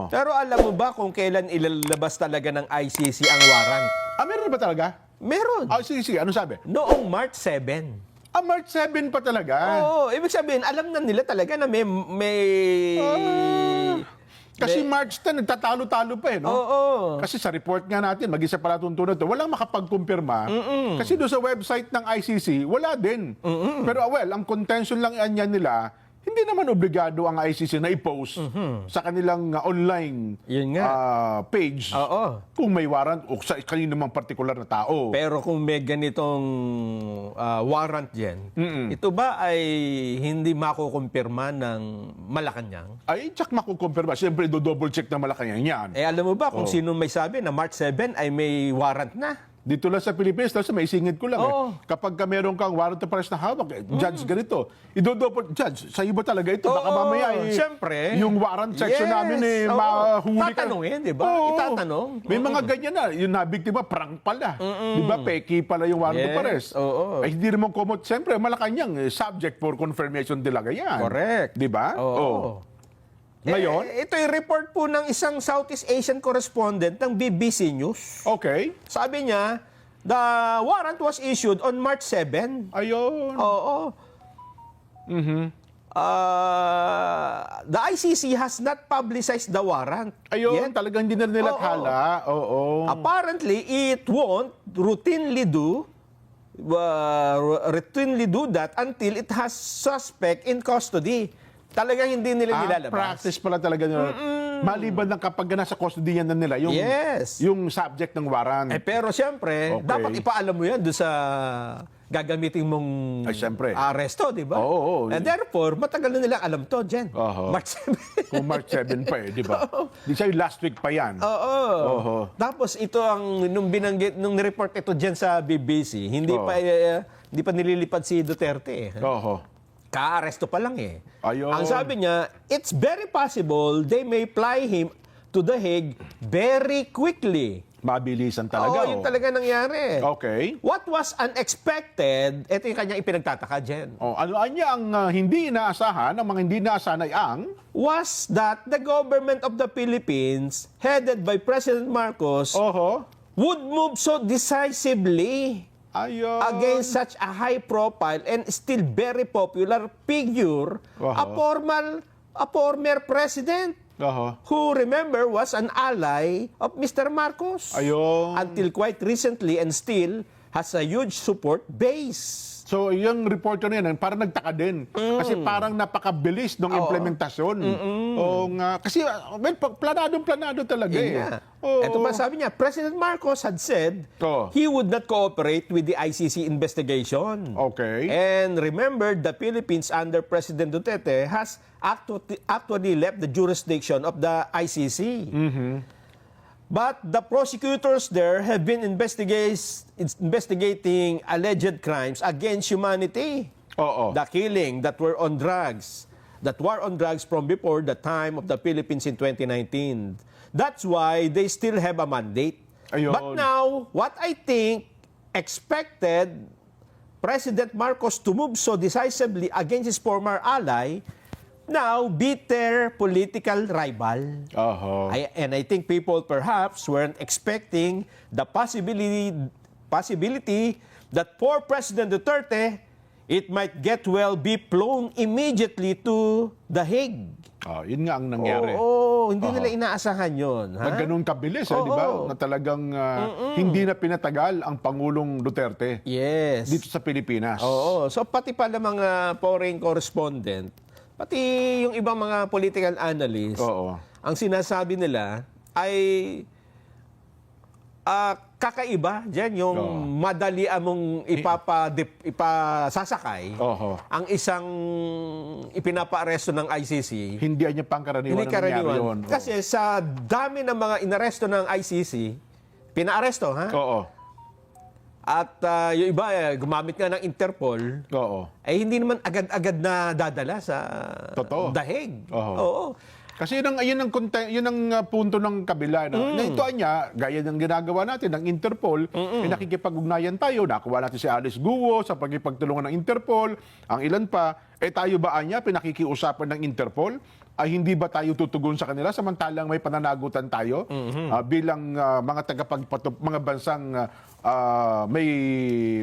Pero alam mo ba kung kailan ilalabas talaga ng ICC ang warrant? Meron na ba talaga? Meron. Sige. Ano sabi? Noong March 7. March 7 pa talaga. Oo, ibig sabihin, alam na nila talaga na may Kasi March 10, nagtatalo-talo pa no? Oo. Kasi sa report nga natin, mag-isa pala tuntunan ito, walang makapag-kumpirma. Kasi doon sa website ng ICC, wala din. Pero ang contention lang yan nila, hindi naman obligado ang ICC na i-post sa kanilang online Yun nga. page Oo. kung may warrant o sa kanino mang partikular na tao. Pero kung may ganitong warrant dyan, ito ba ay hindi makukumpirma ng Malacanang? Ay, tsak makukumpirma. Siyempre, do-double check na Malacanang yan. Alam mo ba kung sino may sabi na March 7 ay may warrant na? Dito lang sa Pilipinas, tapos may singit ko lang. Oo. Kapag meron kang warrant of arrest na hawak, judge ganito. Judge, sa iba talaga ito. Baka Oo, mamaya siyempre. yung warrant section namin Oo. mahuli ka. Tatanungin, di ba? Oo. Itatanong. May mga ganyan na. Yung nabiktima, prank pala. Di ba? Peki pala yung warrant of Yes, arrest. oo. Ay, hindi naman common. Siyempre, Malacanang, subject for confirmation talaga yan. Correct. Di ba? Oo. Ngayon? Ito yung report po ng isang Southeast Asian correspondent ng BBC News. Okay. Sabi niya, the warrant was issued on March 7. Ayun. Oo. The ICC has not publicized the warrant Ayun, yet. talagang hindi na nila Oo. kala. Oo. Apparently, it won't routinely do that until it has suspect in custody. Talagang hindi nila nilalabas. Practice pala talaga nila. Maliban ng kapag nasa custody na nila, yung, Yes. yung subject ng warrant. Pero siyempre, Okay. dapat ipaalam mo yan doon sa gagamitin mong Ay, siyempre. aresto, di ba? Oo. And therefore, matagal na nilang alam to, Jen. Oho. March 7. Kung March 7 pa di ba? Di sa'yo last week pa yan. Oo. Oho. Tapos ito ang nung binanggit nung report ito diyan sa BBC, hindi Oo. hindi pa nililipad si Duterte. Oho. Kaaresto pa lang eh. Ayun. Ang sabi niya, it's very possible they may fly him to The Hague very quickly. Mabilisan Oo, talaga. yun talaga nangyari. Okay. What was unexpected, ito yung kanyang ipinagtataka, Jen, Ano niya ang hindi inaasahan, ang mga hindi inaasahan ay ang... was that the government of the Philippines, headed by President Marcos, Oho. would move so decisively Ayun. against such a high-profile and still very popular figure, a former president Oho. who, remember, was an ally of Mr. Marcos Ayun. until quite recently and still has a huge support base. So, yung reporter na yan, parang nagtaka din. Kasi parang napakabilis ng implementasyon. Kasi, planado talaga Yun eh. nga. Oo. Ito pa sabi niya, President Marcos had said Oo. he would not cooperate with the ICC investigation. Okay. And remember, the Philippines under President Duterte has actually left the jurisdiction of the ICC. But the prosecutors there have been investigating alleged crimes against humanity. Oo. The killing that were on drugs from before the time of the Philippines in 2019. That's why they still have a mandate. Ayun. But now, what I think expected President Marcos to move so decisively against his former ally, now bitter political rival. Oho. And I think people perhaps weren't expecting the possibility that for President Duterte, it might get well be flown immediately to The Hague. Yun nga ang nangyari. Oo, hindi nila inaasahan yun. Na Ha? ganun kabilis, di ba? Na talagang hindi na pinatagal ang Pangulong Duterte Yes. dito sa Pilipinas. Oo. So pati pala mga foreign correspondent, pati yung ibang mga political analyst, Oo. ang sinasabi nila ay kakaiba dyan, yung madali mong ipasasakay Oho. ang isang ipinapa-aresto ng ICC. Hindi niya pangkaraniwan Hindi na nangyari yun. karaniwan. Kasi sa dami ng mga inaresto ng ICC, pinaaresto, ha? Oo. At yung iba, gumamit nga ng Interpol, Oo. hindi naman agad-agad na dadala sa Totoo. The Hague. Oo. Oo. Kasi yun ang punto ng kabila. Na ito niya, gaya ng ginagawa natin ng Interpol, nakikipag-ugnayan tayo, nakuha natin si Alice Guo sa pagkipagtulungan ng Interpol, ang ilan pa, tayo ba niya, pinakikiusapan ng Interpol ay hindi ba tayo tutugon sa kanila samantalang may pananagutan tayo bilang mga mga bansang may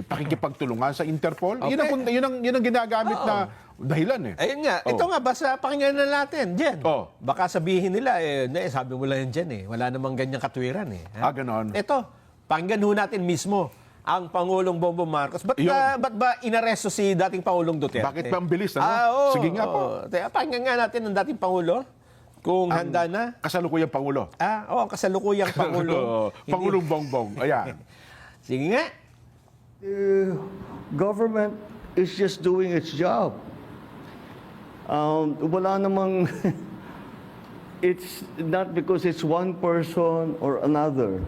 pakikipagtulungan sa Interpol? Okay. Yun ang ginagamit na dahilan eh. Ayun nga. Ito nga, basta pakinggan na natin, Jen. Oh. Baka sabihin nila, sabi mo lang yan, Jen, wala namang ganyang katwiran eh. Ha? Ganon. Ito, pakinggan ho natin mismo ang Pangulong Bongbong Marcos. Ba't ba inaresto si dating Pangulong Duterte? Bakit pa ang bilis? Ano? Oo, Sige nga po. Pakinggan nga natin ang dating Pangulo. Kung handa na. Kasalukuyang Pangulo. Ang kasalukuyang Pangulo. Pangulong Bongbong. Ayan. Sige nga. The government is just doing its job. Wala namang, it's not because it's one person or another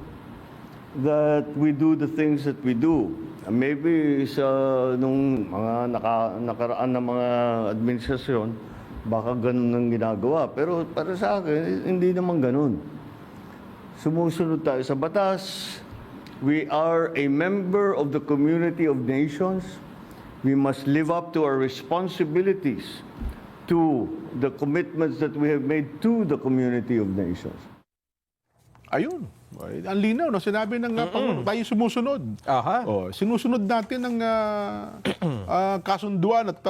that we do the things that we do. Maybe sa nung mga nakaraan na mga administrasyon, baka ganun ang ginagawa. Pero para sa akin, hindi naman ganun. Sumusunod tayo sa batas. We are a member of the community of nations. We must live up to our responsibilities, to the commitments that we have made to the community of nations. Ayun. Ay, ang linaw, no? Sinabi ng Pangulo, tayo sumusunod. Aha. Sinusunod natin ang kasunduan at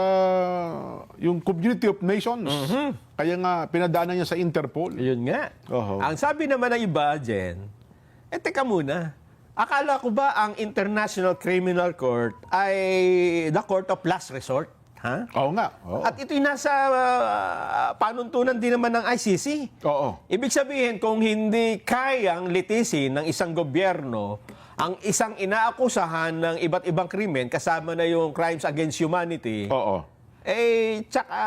yung Community of Nations. Kaya nga, pinadaanan niya sa Interpol. Yun nga. Oho. Ang sabi naman ng iba, Jen, teka muna. Akala ko ba ang International Criminal Court ay the court of last resort? Ha? Oo nga. Oo. At ito'y nasa panuntunan din naman ng ICC. Oo. Ibig sabihin, kung hindi kayang litisin ng isang gobyerno ang isang inaakusahan ng iba't ibang krimen, kasama na yung crimes against humanity, Oo. tsaka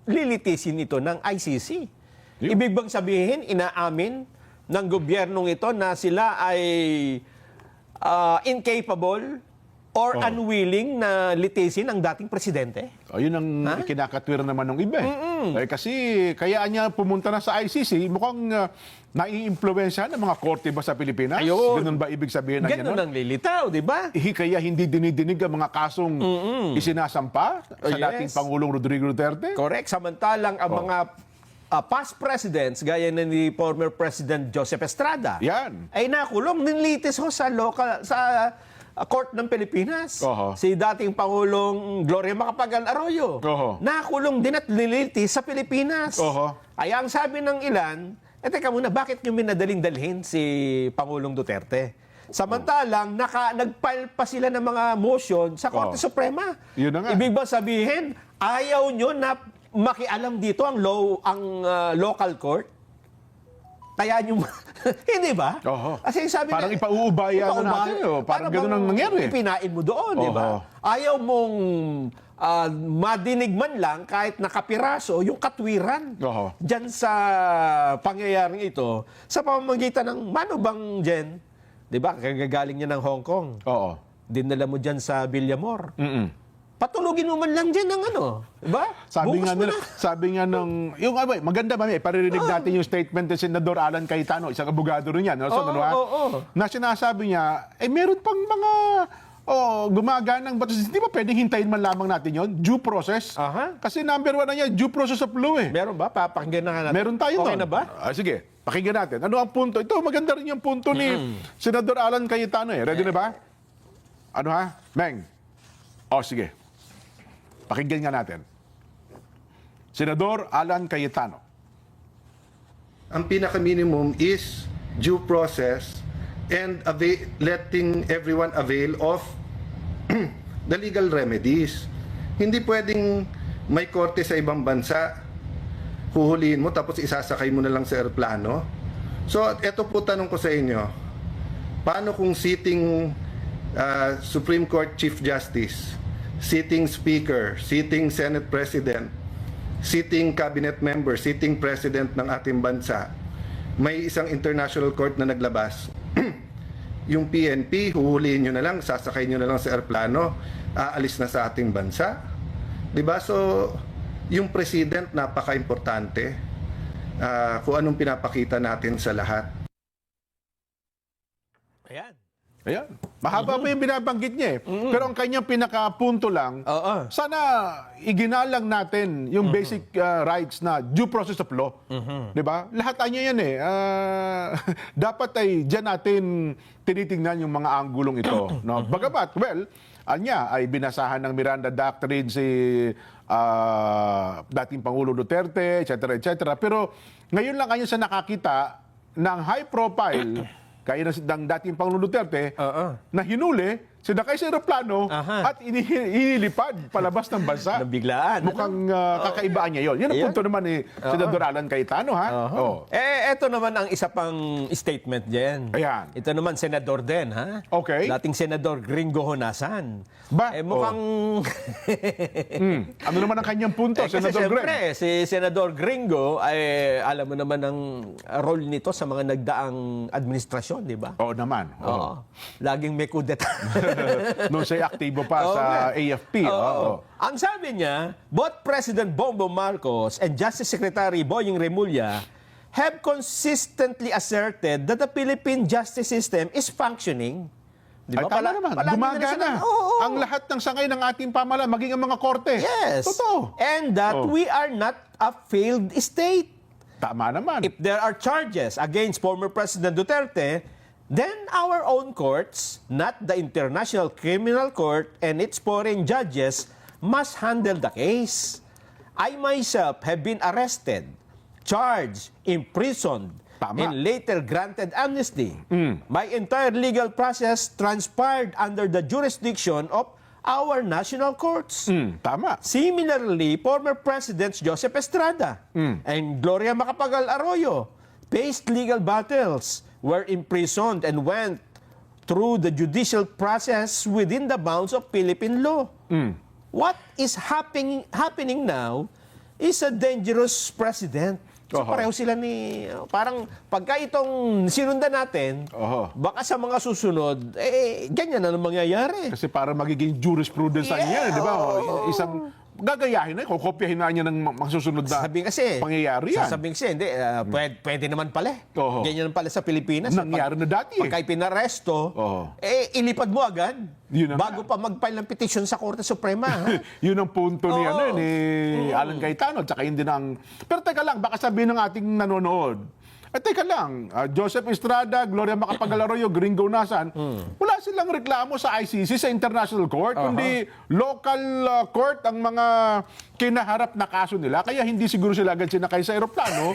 lilitisin ito ng ICC. Yun. Ibig bang sabihin, inaamin ng gobyernong ito na sila ay incapable or unwilling na litisin ang dating presidente? Ayun ang kinakatwira naman ng iba. Kasi kaya niya pumunta na sa ICC, mukhang nai-impluwensya ng mga korte ba sa Pilipinas? Ayun. Ganun ba ibig sabihin ng Ganun ang lilitaw, di ba? Kaya hindi dinidinig ang mga kasong isinasampa sa dating Yes. Pangulong Rodrigo Duterte? Correct. Samantalang ang mga past presidents, gaya na ni former President Joseph Estrada, Yan. ay nakulong, nilitis ho sa Court ng Pilipinas. Oho. Si dating Pangulong Gloria Macapagal Arroyo. Oho. Nakulong din at nilitis sa Pilipinas. Oho. Kaya ang sabi ng ilan, teka muna, bakit nyo minadaling dalhin si Pangulong Duterte? Samantalang, nag-file pa sila ng mga motion sa Korte Suprema. Yun na nga. Ibig ba sabihin, ayaw nyo na makialam dito ang local court? Kaya nyo, hindi ba? Oho. Kasi sabi Parang ipauubaya na natin. Parang ganun ang nangyari. Ipinain mo doon, di ba? Oho. Ayaw mong madinig man lang kahit nakapiraso yung katwiran Oho. dyan sa pangyayaring ito sa pamamagitan ng Mano Bang Jen, di ba? Kagagaling niya ng Hong Kong. Oo. Dinala mo dyan sa Villamor. Mm-mm. Patulugin mo man lang dyan ng ano, di ba? Sabi Bukas nga mo nila, sabi nga ng yung maganda ba paririnig natin yung statement ni Senador Alan Cayetano, isang abogado rin yan, no? So, na sinasabi niya, meron pang mga gumaganang batas. Di ba pwedeng hintayin man lamang natin yon? Due process. Aha. Kasi number 1 na yan, due process of law eh. Meron ba? Papakinggan na nga natin. Meron tayo Okay doon. na ba? Sige, pakinggan natin. Ano ang punto? Ito, maganda rin yung punto ni Senador Alan Cayetano eh. Ready na ba? Ano ha? Meng? Sige. Pakinggan nga natin. Senador Alan Cayetano. Ang pinaka-minimum is due process and letting everyone avail of the legal remedies. Hindi pwedeng may korte sa ibang bansa, huhulihin mo tapos isasakay mo na lang sa eroplano. So, eto po tanong ko sa inyo. Paano kung sitting Supreme Court Chief Justice, sitting Speaker, sitting Senate President, sitting Cabinet Member, sitting President ng ating bansa, may isang international court na naglabas, yung PNP, huhulihin nyo na lang, sasakay nyo na lang sa eroplano, aalis na sa ating bansa. Diba? So, yung President, napaka-importante kung anong pinapakita natin sa lahat. Ayan. Ayan. Mahaba pa yung binabanggit niya eh. Pero ang kanyang pinakapunto lang, Oo. sana iginalang natin yung basic rights na due process of law. Di ba? Lahat niya yan eh. Dapat ay dyan natin tinitingnan yung mga anggulong ito. No? Bagamat, well, anya ay binasahan ng Miranda Doctrine si dating Pangulo Duterte, etc. Pero ngayon lang kanya sa nakakita ng high profile kaya ng dating Pangulo Duterte na hinuli, sinakay sa aeroplano at inilipad palabas ng bansa. Nabiglaan. Mukhang kakaibaan niya yun. Yun ang punto naman ni Senador Alan Cayetano, ha? Oh. Eto naman ang isa pang statement dyan. Ayan. Ito naman, senador din, ha? Okay. Dating senador Gringo Honasan. Ba? Mukhang... Ano naman ang kanyang punto, Kasi Senador Greg? siyempre, si Senador Gringo, ay alam mo naman ang role nito sa mga nagdaang administrasyon, di ba? Oo naman. Oo. Laging may kudeta. Nung siya aktibo pa Oo sa nga. AFP. Oo. Ang sabi niya, both President Bongbong Marcos and Justice Secretary Boying Remulla have consistently asserted that the Philippine justice system is functioning. Di Ay, ba? tama naman. palagi Gumagana. nila sinabi, oo. Ang lahat ng sangay ng ating pamahalaan, maging ang mga korte. Yes. Totoo. And that Oh. we are not a failed state. Tama naman. If there are charges against former President Duterte, then our own courts, not the International Criminal Court and its foreign judges, must handle the case. I myself have been arrested, charged, imprisoned, Tama. and later granted amnesty. My entire legal process transpired under the jurisdiction of our national courts. Tama. Similarly, former Presidents Joseph Estrada and Gloria Macapagal Arroyo faced legal battles, were imprisoned, and went through the judicial process within the bounds of Philippine law. What is happening now is a dangerous precedent. So Oho. pareho sila ni... Parang pagka itong sinundan natin, Oho. baka sa mga susunod, ganyan na mangyayari. Kasi para magiging jurisprudence Yeah, niya, di ba? oo. Isang gagayahin na, kokopyahin na niya ng masusunod na Sasabihin kasi, pangyayari yan. Sasabihin kasi, hindi, pwede naman pala. Oo. Ganyan pala sa Pilipinas. Nangyari na dati eh. Pagka ipinaresto, Oo. ilipad mo agad. Yun na Bago pa mag-file ng petition sa Korte Suprema. Ha? Yun ang punto ni, Oo. ni Alan Cayetano, tsaka yun din ang... Pero teka lang, baka sabihin ng ating nanonood, teka lang, Joseph Estrada, Gloria Macapagal Arroyo, Gringo Honasan, wala silang reklamo sa ICC, sa International Court, kundi local court ang mga kinaharap na kaso nila. Kaya hindi siguro sila agad sinakay sa aeroplano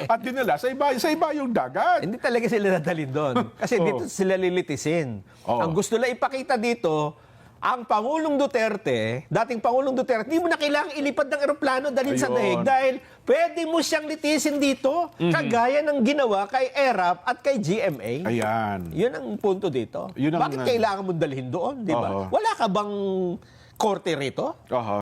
at dinala sa iba yung dagat. Hindi talaga sila nadalhin doon. Kasi dito sila lilitisin. Oo. Ang gusto lang ipakita dito, ang Pangulong Duterte, dating Pangulong Duterte, hindi mo na kailangang ilipad ng eroplano dalhin sa Ayun. daig dahil pwede mo siyang litisin dito. Kagaya ng ginawa kay ERAP at kay GMA. Ayan. Yun ang punto dito. Yun ang- Bakit kailangan mo dalhin doon, di ba? Oo. Wala ka bang korte rito? Aha.